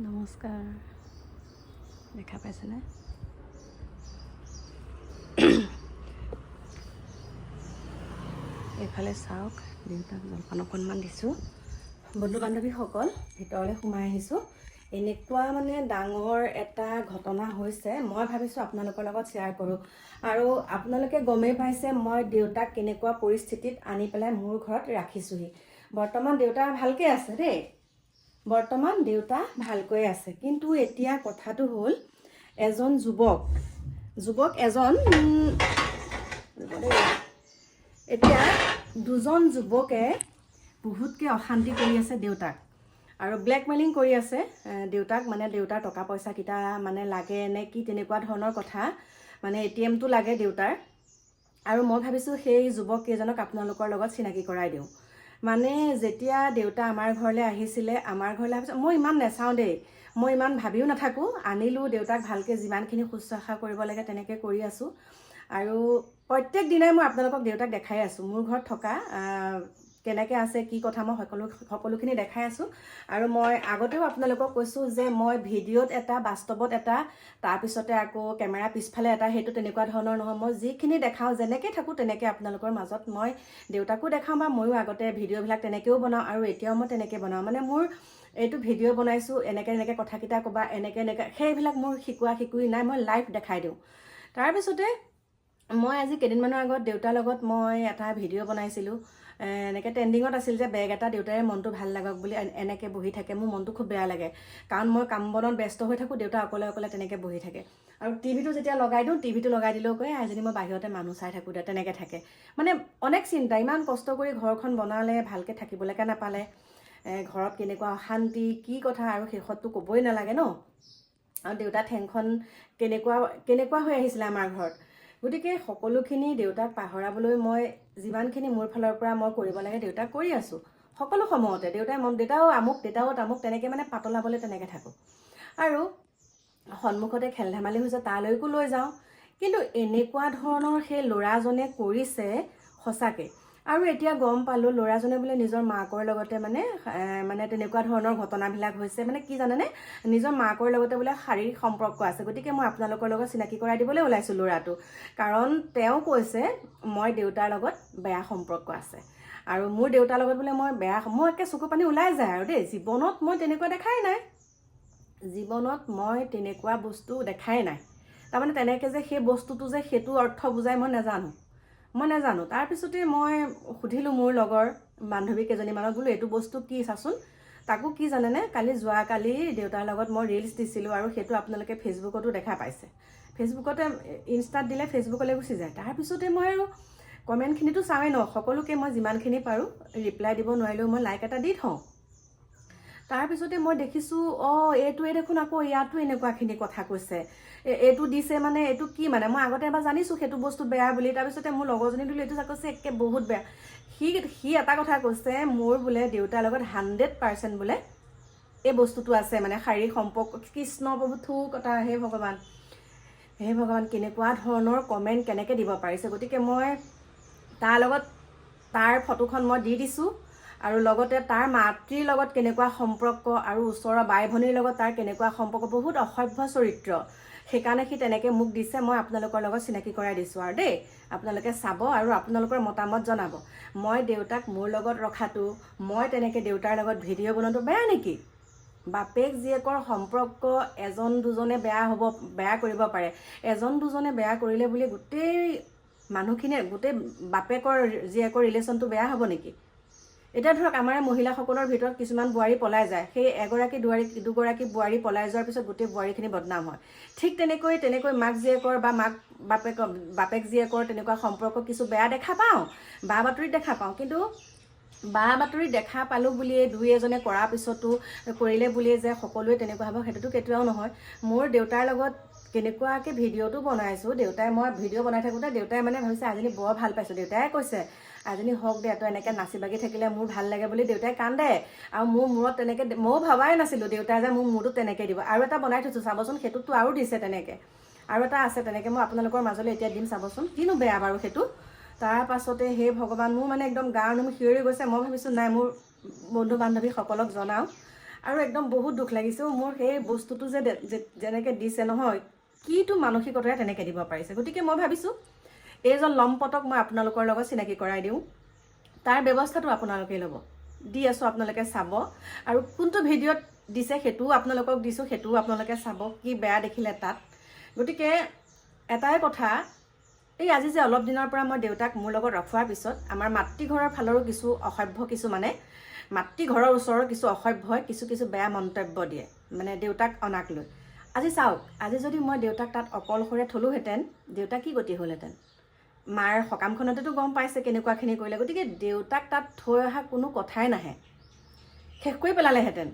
নমস্কাৰ দেখা পাইছেনে এইফালে চাওক দেউতাক জলপান অকণমান দিছোঁ বন্ধু বান্ধৱীসকল ভিতৰলৈ সোমাই আহিছোঁ এনেকুৱা মানে ডাঙৰ এটা ঘটনা হৈছে মই ভাবিছোঁ আপোনালোকৰ লগত শ্বেয়াৰ কৰোঁ আৰু আপোনালোকে গমেই পাইছে মই দেউতাক কেনেকুৱা পৰিস্থিতিত আনি পেলাই মোৰ ঘৰত ৰাখিছোঁহি বৰ্তমান দেউতা ভালকৈ আছে দেই বৰ্তমান দেউতা ভালকৈ আছে কিন্তু এতিয়া কথাটো হ'ল এজন যুৱক এজন এতিয়া দুজন যুৱকে বহুতকৈ অশান্তি কৰি আছে দেউতাক আৰু ব্লেকমেইলিং কৰি আছে দেউতাক মানে দেউতাৰ টকা পইচাকেইটা মানে লাগে নে কি তেনেকুৱা ধৰণৰ কথা মানে ATMটো লাগে দেউতাৰ আৰু মই ভাবিছোঁ সেই যুৱক কেইজনক আপোনালোকৰ লগত চিনাকি কৰাই দিওঁ মানে যেতিয়া দেউতা আমাৰ ঘৰলৈ আহিছিলে আমাৰ ঘৰলৈ আহিছে মই ইমান নেচাওঁ দেই মই ইমান ভাবিও নাথাকোঁ আনিলোঁ দেউতাক ভালকৈ যিমানখিনি শুশ্ৰূষা কৰিব লাগে তেনেকৈ কৰি আছোঁ আৰু প্ৰত্যেক দিনাই মই আপোনালোকক দেউতাক দেখাই আছোঁ মোৰ ঘৰত থকা কেনেকৈ আছে কি কথা মই সকলোখিনি দেখাই আছোঁ আৰু মই আগতেও আপোনালোকক কৈছোঁ যে মই ভিডিঅ'ত এটা বাস্তৱত এটা তাৰপিছতে আকৌ কেমেৰা পিছফালে এটা সেইটো তেনেকুৱা ধৰণৰ নহয় মই যিখিনি দেখাওঁ যেনেকৈ থাকোঁ তেনেকৈ আপোনালোকৰ মাজত মই দেউতাকো দেখাওঁ বা ময়ো আগতে ভিডিঅ'বিলাক তেনেকৈও বনাওঁ আৰু এতিয়াও মই তেনেকৈ বনাওঁ মানে মোৰ এইটো ভিডিঅ' বনাইছোঁ এনেকৈ কথাকেইটা ক'বা এনেকৈ সেইবিলাক মোৰ শিকোৱা নাই মই লাইভ দেখাই দিওঁ তাৰপিছতে মই আজি কেইদিনমানৰ আগত দেউতাৰ লগত মই এটা ভিডিঅ' বনাইছিলোঁ এনেকৈ ট্ৰেণ্ডিঙত আছিল যে বেগ এটা দেউতাৰে মনটো ভাল লাগক বুলি এনেকৈ বহি থাকে মোৰ মনটো খুব বেয়া লাগে কাৰণ মই কাম বনত ব্যস্ত হৈ থাকোঁ দেউতা অকলে তেনেকৈ বহি থাকে আৰু টিভিটো যেতিয়া লগাই দিওঁ টিভিটো লগাই দিলেও কয় আজি মই বাহিৰতে মানুহ চাই থাকোঁ দে তেনেকৈ থাকে মানে অনেক চিন্তা ইমান কষ্ট কৰি ঘৰখন বনালে ভালকৈ থাকিবলৈকে নাপালে ঘৰত কেনেকুৱা অশান্তি কি কথা আৰু শেষততো ক'বই নালাগে ন আৰু দেউতা ঠেংখন কেনেকুৱা হৈ আহিছিলে আমাৰ ঘৰত গতিকে সকলোখিনি দেউতাক পাহৰাবলৈ মই যিমানখিনি মোৰ ফালৰ পৰা মই কৰিব লাগে দেউতাক কৰি আছোঁ সকলো সময়তে দেউতাও আমুক দেউতাও তামুক তেনেকৈ মানে পাতলাবলৈ তেনেকৈ থাকোঁ আৰু সন্মুখতে খেল ধেমালি হৈছে তালৈকো লৈ যাওঁ কিন্তু এনেকুৱা ধৰণৰ সেই ল'ৰাজনে কৰিছে সঁচাকৈ আৰু এতিয়া গম পালোঁ ল'ৰাজনে বোলে নিজৰ মাকৰ লগতে মানে তেনেকুৱা ধৰণৰ ঘটনাবিলাক হৈছে মানে কি জানেনে নিজৰ মাকৰ লগতে বোলে শাৰীৰিক সম্পৰ্ক আছে গতিকে মই আপোনালোকৰ লগত চিনাকি কৰাই দিবলৈ ওলাইছোঁ ল'ৰাটো কাৰণ তেওঁ কৈছে মই দেউতাৰ লগত বেয়া সম্পৰ্ক আছে আৰু মোৰ দেউতাৰ লগত বোলে মই একে চকু পানী ওলাই যায় আৰু দেই জীৱনত মই তেনেকুৱা বস্তু দেখাই নাই তাৰমানে তেনেকৈ যে সেই বস্তুটো যে সেইটো অৰ্থ বুজাই মই নাজানো তাৰপিছতে মই সুধিলোঁ মোৰ লগৰ বান্ধৱী কেইজনীমানক বোলো এইটো বস্তু কি চাচোন তাকো কি জানেনে যোৱাকালি দেউতাৰ লগত মই ৰিলছ দিছিলোঁ আৰু সেইটো আপোনালোকে ফেচবুকতো দেখা পাইছে ফেচবুকতে ইনষ্টাত দিলে ফেচবুকলৈ গুচি যায় তাৰপিছতে মই আৰু কমেণ্টখিনিতো চাওঁৱেই ন সকলোকে মই যিমানখিনি পাৰোঁ ৰিপ্লাই দিব নোৱাৰিলেও মই লাইক এটা দি থওঁ তাৰপিছতে মই দেখিছোঁ এইটোৱে দেখোন আকৌ ইয়াতো এনেকুৱাখিনি কথা কৈছে এইটো দিছে মানে এইটো কি মানে মই আগতে এবাৰ জানিছোঁ সেইটো বস্তু বেয়া বুলি তাৰপিছতে মোৰ লগৰজনী দিলোঁ এইটো কৈছে একে বহুত বেয়া সি এটা কথা কৈছে মোৰ বোলে দেউতাৰ লগত 100% বোলে এই বস্তুটো আছে মানে শাৰীৰিক সম্পৰ্ক কৃষ্ণ প্ৰভু থু কথা হে ভগৱান কেনেকুৱা ধৰণৰ কমেণ্ট কেনেকৈ দিব পাৰিছে গতিকে মই তাৰ লগত তাৰ ফটোখন মই দি দিছোঁ আৰু লগতে তাৰ মাতৃৰ লগত কেনেকুৱা সম্পৰ্ক আৰু ওচৰৰ বাই ভনীৰ লগত তাৰ কেনেকুৱা সম্পৰ্ক বহুত অসভ্য চৰিত্ৰ সেইকাৰণে সি তেনেকৈ মোক দিছে মই আপোনালোকৰ লগত চিনাকি কৰাই দিছোঁ আৰু দেই আপোনালোকে চাব আৰু আপোনালোকৰ মতামত জনাব মই দেউতাক মোৰ লগত ৰখাটো মই তেনেকৈ দেউতাৰ লগত ভিডিঅ' বনোৱাটো বেয়া নেকি বাপেক জীয়েকৰ সম্পৰ্ক এজন দুজনে বেয়া কৰিব পাৰে এজন দুজনে বেয়া কৰিলে বুলি গোটেই মানুহখিনিয়ে গোটেই বাপেকৰ জীয়েকৰ ৰিলেশ্যনটো বেয়া হ'ব নেকি এতিয়া ধৰক আমাৰ মহিলাসকলৰ ভিতৰত কিছুমান বোৱাৰী পলাই যায় সেই দুগৰাকী বোৱাৰী পলাই যোৱাৰ পিছত গোটেই বোৱাৰীখিনি বদনাম হয় ঠিক তেনেকৈ মাক জীয়েকৰ বা বাপেক জীয়েকৰ তেনেকুৱা সম্পৰ্ক কিছু বেয়া দেখা পাওঁ বা বাতৰিত দেখা পাওঁ কিন্তু বা বাতৰিত দেখা পালোঁ বুলিয়ে দুই এজনে কৰাৰ পিছতো কৰিলে বুলিয়ে যে সকলোৱে তেনেকুৱা হ'ব সেইটোতো কেতিয়াও নহয় মোৰ দেউতাৰ লগত কেনেকুৱাকৈ ভিডিঅ'টো বনাইছোঁ মই ভিডিঅ' বনাই থাকোঁতে দেউতাই মানে ভাবিছে আজিনী বৰ ভাল পাইছোঁ দেউতাই কৈছে আজিনী হওক দে তই এনেকৈ নাচি বাগি থাকিলে মোৰ ভাল লাগে বুলি দেউতাই কান্দে আৰু মোৰ মূৰত তেনেকৈ ময়ো ভবাই নাছিলোঁ দেউতাই যে মোৰ মূৰটো তেনেকৈ দিব আৰু এটা বনাই থৈছোঁ চাবচোন সেইটোতো আৰু দিছে তেনেকৈ আৰু এটা আছে তেনেকৈ মই আপোনালোকৰ মাজলৈ এতিয়া দিম চাবচোন কিনো বেয়া বাৰু সেইটো তাৰ পাছতে সেই ভগৱান মোৰ মানে একদম গাৰ নোম শিয়ৰি গৈছে মই ভাবিছোঁ নাই মোৰ বন্ধু বান্ধৱীসকলক জনাওঁ আৰু একদম বহুত দুখ লাগিছে মোৰ সেই বস্তুটো যে যেনেকৈ দিছে নহয়, কিটো মানসিকতাৰে তেনেকৈ দিব পাৰিছে। গতিকে মই ভাবিছোঁ এইজন লম্পটক মই আপোনালোকৰ লগত চিনাকি কৰাই দিওঁ, তাৰ ব্যৱস্থাটো আপোনালোকে ল'ব। দি আছোঁ, আপোনালোকে চাব। আৰু কোনটো ভিডিঅ'ত দিছে সেইটোও আপোনালোকক দিছোঁ, সেইটোও আপোনালোকে চাব, কি বেয়া দেখিলে তাত। গতিকে এটাই কথা, এই আজি যে অলপ দিনৰ পৰা মই দেউতাক মোৰ লগত ৰখোৱাৰ পিছত আমাৰ মাতৃঘৰৰ ফালৰো কিছু অসভ্য, কিছু মানে মাতৃঘৰৰ ওচৰৰ কিছু অসভ্যই কিছু বেয়া মন্তব্য দিয়ে, মানে দেউতাক অনাক লৈ। আজি চাওক, আজি যদি মই দেউতাক তাত অকলশৰে থলোহেঁতেন, দেউতা কি গতি হ'লহেঁতেন। মাৰ সকামখনতেতো গম পাইছে কেনেকুৱাখিনি কৰিলে। গতিকে দেউতাক তাত থৈ অহা কোনো কথাই নাহে, শেষ কৰি পেলালেহেঁতেন।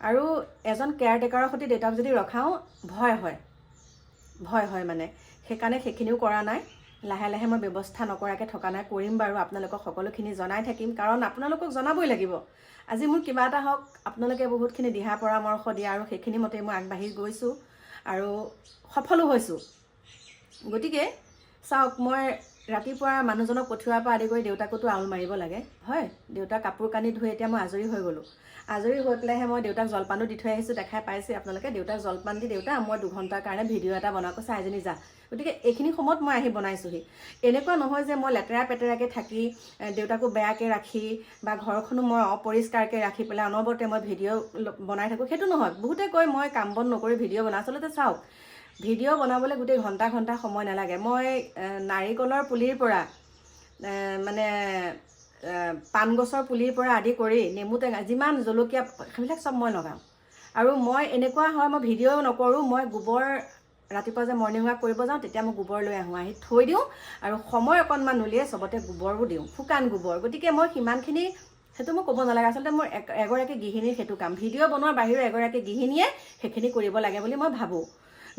আৰু এজন কেয়াৰটেকাৰৰ সৈতে দেউতাক যদি ৰখাওঁ ভয় হয় মানে, সেইকাৰণে সেইখিনিও কৰা নাই। লাহে লাহে মই ব্যৱস্থা নকৰাকৈ থকা নাই, কৰিম বাৰু, আপোনালোকক সকলোখিনি জনাই থাকিম, কাৰণ আপোনালোকক জনাবই লাগিব। আজি মোৰ কিবা এটা হওক, আপোনালোকে বহুতখিনি দিহা পৰামৰ্শ দিয়ে আৰু সেইখিনি মতে মই আগবাঢ়ি গৈছোঁ আৰু সফলো হৈছোঁ। গতিকে চাওক, মই ৰাতিপুৱা মানুহজনক পঠিওৱাৰ পৰা আদি কৰি দেউতাকোতো আউল মাৰিব লাগে, হয়। দেউতাক কাপোৰ কানি ধুই এতিয়া মই আজৰি হৈ গ'লোঁ। আজৰি হৈ পেলাইহে মই দেউতাক জলপানো দি থৈ আহিছোঁ, দেখাই পাইছে আপোনালোকে। দেউতাক জলপান দি, দেউতা মই 2 ঘণ্টাৰ কাৰণে ভিডিঅ' এটা বনাব, কৈছে আইজনী যা। গতিকে এইখিনি সময়ত মই আহি বনাইছোঁহি। এনেকুৱা নহয় যে মই লেতেৰা পেতেৰাকৈ থাকি, দেউতাকো বেয়াকৈ ৰাখি বা ঘৰখনো মই অপৰিষ্কাৰকৈ ৰাখি পেলাই অনবৰতে মই ভিডিঅ' বনাই থাকোঁ, সেইটো নহয়। বহুতে কয় মই কাম বন নকৰি ভিডিঅ' বনাওঁ। আচলতে চাওক, ভিডিঅ' বনাবলৈ গোটেই ঘণ্টা সময় নালাগে। মই নাৰিকলৰ পুলিৰ পৰা, মানে পাণ গছৰ পুলিৰ পৰা আদি কৰি নেমু টেঙা, যিমান জলকীয়া, সেইবিলাক চব মই লগাওঁ। আৰু মই এনেকুৱা হয়, মই ভিডিঅ' নকৰোঁ, মই গোবৰ ৰাতিপুৱা যে মৰ্ণিং ৱাক কৰিব যাওঁ, তেতিয়া মই গোবৰ লৈ আহোঁ, আহি থৈ দিওঁ আৰু সময় অকণমান উলিয়াই চবতে গোবৰো দিওঁ, শুকান গোবৰ। গতিকে মই সিমানখিনি, সেইটো মই ক'ব নালাগে। আচলতে মোৰ এগৰাকী গৃহিণীৰ সেইটো কাম। ভিডিঅ' বনোৱাৰ বাহিৰেও এগৰাকী গৃহিণীয়ে সেইখিনি কৰিব লাগে বুলি মই ভাবোঁ।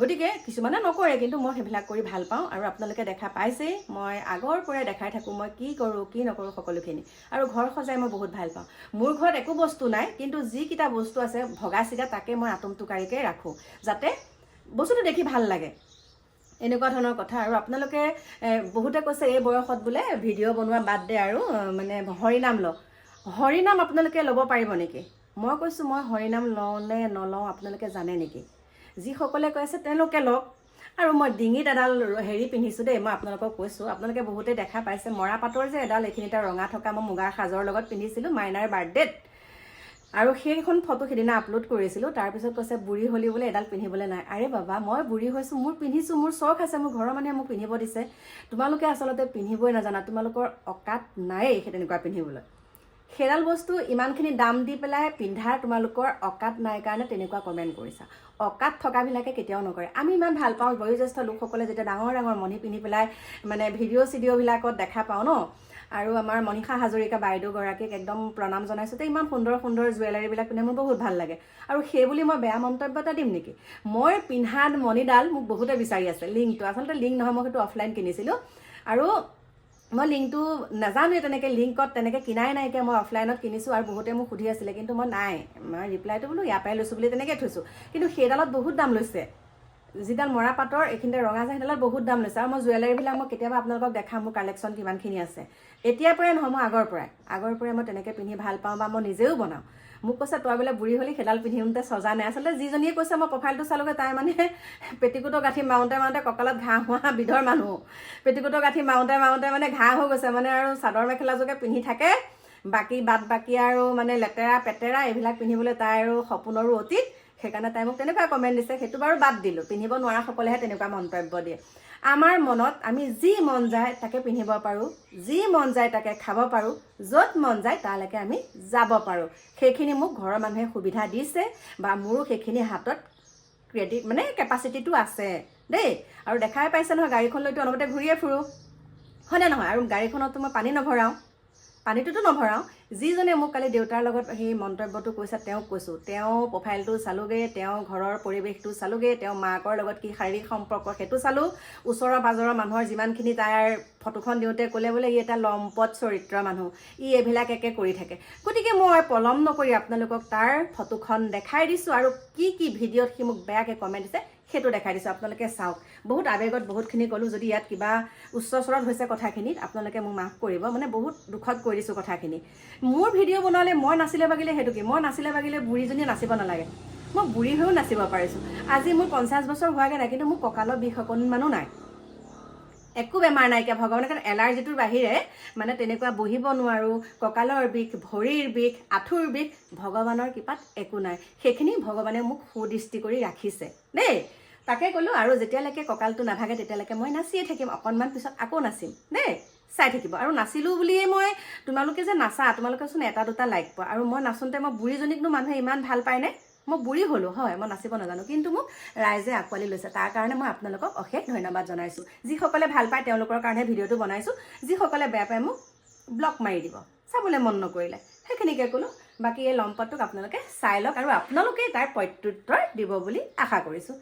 গতিকে কিছুমানে নকৰে, কিন্তু মই সেইবিলাক কৰি ভাল পাওঁ। আৰু আপোনালোকে দেখা পাইছেই, মই আগৰ পৰাই দেখাই থাকোঁ মই কি কৰোঁ কি নকৰোঁ সকলোখিনি। আৰু ঘৰ সজাই মই বহুত ভাল পাওঁ। মোৰ ঘৰত একো বস্তু নাই, কিন্তু যিকেইটা বস্তু আছে ভগা চিগা, তাকে মই আটোম টোকাৰিকৈ ৰাখোঁ, যাতে বস্তুটো দেখি ভাল লাগে। এনেকুৱা ধৰণৰ কথা। আৰু আপোনালোকে বহুতে কৈছে এই বয়সত বোলে ভিডিঅ' বনোৱা বাদ দে আৰু মানে হৰিনাম ল। হৰিনাম আপোনালোকে ল'ব পাৰিব নেকি? মই কৈছোঁ, মই হৰিনাম লওঁ নে নলওঁ আপোনালোকে জানে নেকি? যিসকলে কৈ আছে তেওঁলোকে লওক। আৰু মই ডিঙিত এডাল হেৰি পিন্ধিছোঁ দেই, মই আপোনালোকক কৈছোঁ। আপোনালোকে বহুতে দেখা পাইছে, মৰা পাতৰ যে এডাল এইখিনিতে ৰঙা থকা, মই মুগাৰ সাজৰ লগত পিন্ধিছিলোঁ মাইনাৰ বাৰ্থডেত। আৰু সেইখন ফটো সিদিনা আপলোড কৰিছিলোঁ। তাৰপিছত কৈছে বুঢ়ী হ'লি বোলে এডাল পিন্ধিবলৈ নাই। আৰে বাবা, মই বুঢ়ী হৈছোঁ, মোৰ পিন্ধিছোঁ, মোৰ চখ আছে, মোৰ ঘৰৰ মানুহে মোক পিন্ধিব দিছে। তোমালোকে আচলতে পিন্ধিবই নাজানা, তোমালোকৰ অকাত নায়েই সেই তেনেকুৱা পিন্ধিবলৈ। সেইডাল বস্তু ইমানখিনি দাম দি পেলাই পিন্ধাৰ তোমালোকৰ অকাত নাই কাৰণে তেনেকুৱা কমেণ্ট কৰিছা। অকাত থকাবিলাকে কেতিয়াও নকৰে। আমি ইমান ভাল পাওঁ বয়োজ্যেষ্ঠ লোকসকলে যেতিয়া ডাঙৰ ডাঙৰ মণি পিন্ধি পেলাই মানে ভিডিঅ' চিডিঅ'বিলাকত দেখা পাওঁ ন। আৰু আমাৰ মনীষা হাজৰিকা বাইদেউগৰাকীক একদম প্ৰণাম জনাইছোঁ। ইমান সুন্দৰ সুন্দৰ জুৱেলাৰীবিলাক পিন্ধে, মোৰ বহুত ভাল লাগে। আৰু সেই বুলি মই বেয়া মন্তব্য এটা দিম নেকি? মই পিন্ধা মণিডাল মোক বহুতে বিচাৰি আছে, লিংকটো। আচলতে লিংক নহয়, মই সেইটো অফলাইন কিনিছিলোঁ। আৰু মই লিংকটো নাজানোৱে, তেনেকৈ লিংকত তেনেকৈ কিনাই নাইকিয়া, মই অফলাইনত কিনিছোঁ। আৰু বহুতে মোক সুধি আছিলে, কিন্তু মই নাই, মই ৰিপ্লাইটো বোলো ইয়াৰ পৰাই লৈছোঁ বুলি তেনেকৈ থৈছোঁ। কিন্তু সেইডালত বহুত দাম লৈছে, যিডাল মৰা পাতৰ এইখিনিতে ৰঙা যে, সেইডালত বহুত দাম লৈছে। আৰু মই জুৱেলাৰীবিলাক মই কেতিয়াবা আপোনালোকক দেখাম, মোৰ কালেকশ্যন কিমানখিনি আছে। এতিয়াৰ পৰাই নহয়, মই আগৰ পৰাই মই তেনেকৈ পিন্ধি ভাল পাওঁ বা মই নিজেও বনাওঁ। মোক কৈছে তই বোলে বুঢ়ী হ'লি সেইডাল পিন্ধিমতে সজা নাই। আচলতে যিজনীয়ে কৈছে, মই প্ৰফাইলটো চালোগৈ, তাই মানে পেটিকোটৰ গাঁঠি মাৰোঁতে কঁকালত ঘাঁহ হোৱা বিধৰ মানুহ। পেটিকোটৰ গাঁঠি মাৰোঁতে মানে ঘাঁহ হৈ গৈছে মানে, আৰু চাদৰ মেখেলাযোৰকে পিন্ধি থাকে, বাদ বাকী আৰু মানে লেতেৰা পেতেৰা এইবিলাক পিন্ধিবলৈ তাই আৰু সপোনৰো অতীত। সেইকাৰণে তাই মোক তেনেকুৱা কমেণ্ট দিছে। সেইটো বাৰু বাদ দিলোঁ, পিন্ধিব নোৱাৰাসকলেহে তেনেকুৱা মন্তব্য দিয়ে। আমাৰ মনত আমি যি মন যায় তাকে পিন্ধিব পাৰোঁ, যি মন যায় তাকে খাব পাৰোঁ, য'ত মন যায় তালৈকে আমি যাব পাৰোঁ। সেইখিনি মোক ঘৰৰ মানুহে সুবিধা দিছে, বা মোৰো সেইখিনি হাতত মানে কেপাচিটিটো আছে দেই। আৰু দেখাই পাইছে নহয়, গাড়ীখন লৈতো অনবৰতে ঘূৰিয়ে ফুৰোঁ, হয়নে নহয়? আৰু গাড়ীখনতো মই পানী নভৰাওঁ, পানীটোতো নভৰাওঁ। যিজনে মোক কালি দেউতাৰ লগত সেই মন্তব্যটো কৈছে, তেওঁক কৈছোঁ, তেওঁ প্ৰফাইলটো চালোগৈ, তেওঁ ঘৰৰ পৰিৱেশটো চালোগৈ, তেওঁ মাকৰ লগত কি শাৰীৰিক সম্পৰ্ক সেইটো চালোঁ। ওচৰৰ পাজৰৰ মানুহৰ যিমানখিনি তাইৰ ফটোখন দিওঁতে ক'লে বোলে ই এটা লম্পট চৰিত্ৰৰ মানুহ, ই এইবিলাক একে কৰি থাকে। গতিকে মই পলম নকৰি আপোনালোকক তাৰ ফটোখন দেখাই দিছোঁ, আৰু কি ভিডিঅ'ত সি মোক বেয়াকৈ কমেণ্ট দিছে সেইটো দেখাই দিছোঁ, আপোনালোকে চাওক। বহুত আৱেগত বহুতখিনি ক'লোঁ, যদি ইয়াত কিবা উচ্চ স্বৰত হৈছে কথাখিনিত আপোনালোকে মোক মাফ কৰিব, মানে বহুত দুখত কৈ দিছোঁ কথাখিনি। মোৰ ভিডিঅ' বনালে মই নাচিলে বাগিলে সেইটো কি, মই নাচিলে বাগিলে বুঢ়ীজনীয়ে নাচিব নালাগে, মই বুঢ়ী হৈও নাচিব পাৰিছোঁ। আজি মোৰ 50 বছৰ হোৱাগৈ নাই, কিন্তু মোৰ কঁকালৰ বিষ অকণমানো নাই, একো বেমাৰ নাইকিয়া ভগৱানে, কাৰণ এলাৰ্জিটোৰ বাহিৰে মানে তেনেকুৱা বহিব নোৱাৰোঁ, কঁকালৰ বিষ, ভৰিৰ বিষ, আঁঠুৰ বিষ, ভগৱানৰ কৃপাত একো নাই। সেইখিনি ভগৱানে মোক সুদৃষ্টি কৰি ৰাখিছে দেই। তাকে ক'লোঁ, আৰু যেতিয়ালৈকে কঁকালটো নাভাগে তেতিয়ালৈকে মই নাচিয়ে থাকিম, অকণমান পিছত আকৌ নাচিম দেই, চাই থাকিব। আৰু নাচিলোঁ বুলিয়ে মই, তোমালোকে যে নাচা, তোমালোকেচোন এটা দুটা লাইক পোৱা, আৰু মই নাচোঁতে মই বুঢ়ীজনীকনো মানুহে ইমান ভাল পায়নে? মই বুঢ়ী হ'লোঁ হয়, মই নাচিব নাজানো, কিন্তু মোক ৰাইজে আঁকোৱালি লৈছে, তাৰ কাৰণে মই আপোনালোকক অশেষ ধন্যবাদ জনাইছোঁ। যিসকলে ভাল পায় তেওঁলোকৰ কাৰণে ভিডিঅ'টো বনাইছোঁ, যিসকলে বেয়া পায় মোক ব্লক মাৰি দিব, চাবলৈ মন নকৰিলে, সেইখিনিকে ক'লোঁ। বাকী এই লম্পটটোক আপোনালোকে চাই লওক, আৰু আপোনালোকেই তাৰ প্ৰত্যুত্তৰ দিব বুলি আশা কৰিছোঁ।